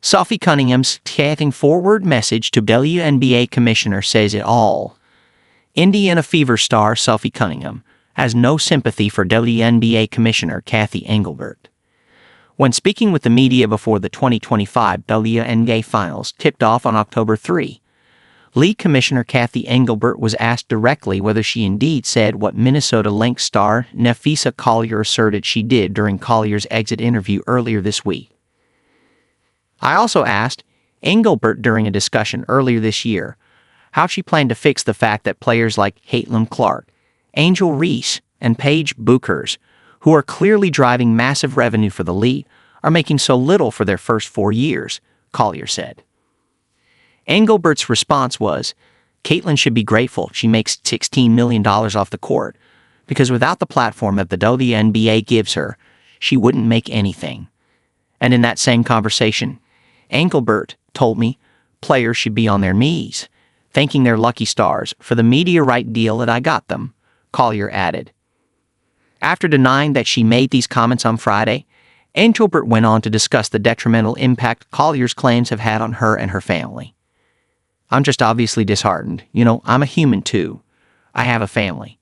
Sophie Cunningham's scathing forward message to WNBA Commissioner says it all. Indiana Fever star Sophie Cunningham has no sympathy for WNBA Commissioner Cathy Engelbert. When speaking with the media before the 2025 WNBA Finals tipped off on October 3, League Commissioner Cathy Engelbert was asked directly whether she indeed said what Minnesota Lynx star Napheesa Collier asserted she did during Collier's exit interview earlier this week. I also asked Engelbert during a discussion earlier this year how she planned to fix the fact that players like Caitlin Clark, Angel Reese, and Paige Buchers, who are clearly driving massive revenue for the league, are making so little for their first 4 years, Collier said. Engelbert's response was, Caitlin should be grateful she makes $16 million off the court, because without the platform that the WNBA gives her, she wouldn't make anything. And in that same conversation, Engelbert told me players should be on their knees, thanking their lucky stars for the media right deal that I got them, Collier added. After denying that she made these comments on Friday, Engelbert went on to discuss the detrimental impact Collier's claims have had on her and her family. I'm just obviously disheartened. I'm a human too. I have a family.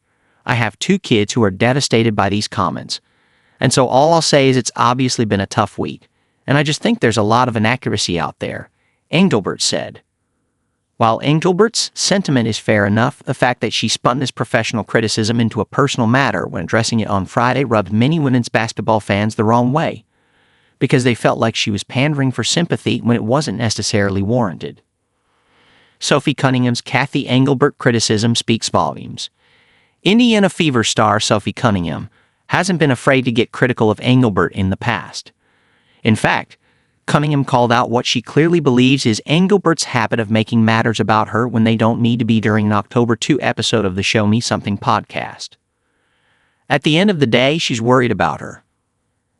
I have 2 kids who are devastated by these comments. And so all I'll say is it's obviously been a tough week. And I just think there's a lot of inaccuracy out there, Engelbert said. While Engelbert's sentiment is fair enough, the fact that she spun this professional criticism into a personal matter when addressing it on Friday rubbed many women's basketball fans the wrong way, because they felt like she was pandering for sympathy when it wasn't necessarily warranted. Sophie Cunningham's Cathy Engelbert criticism speaks volumes. Indiana Fever star Sophie Cunningham hasn't been afraid to get critical of Engelbert in the past. In fact, Cunningham called out what she clearly believes is Engelbert's habit of making matters about her when they don't need to be during an October 2 episode of the Show Me Something podcast. At the end of the day, she's worried about her.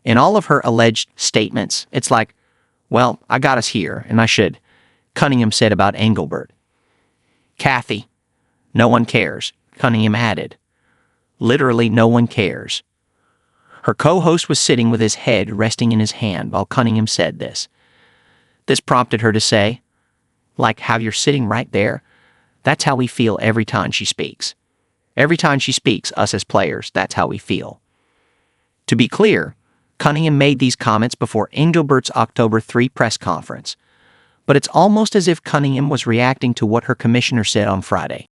In all of her alleged statements, it's like, well, I got us here, and I should, Cunningham said about Engelbert. Cathy, no one cares, Cunningham added. Literally no one cares. Her co-host was sitting with his head resting in his hand while Cunningham said this. This prompted her to say, like how you're sitting right there, that's how we feel every time she speaks. Every time she speaks, us as players, that's how we feel. To be clear, Cunningham made these comments before Engelbert's October 3 press conference, but it's almost as if Cunningham was reacting to what her commissioner said on Friday.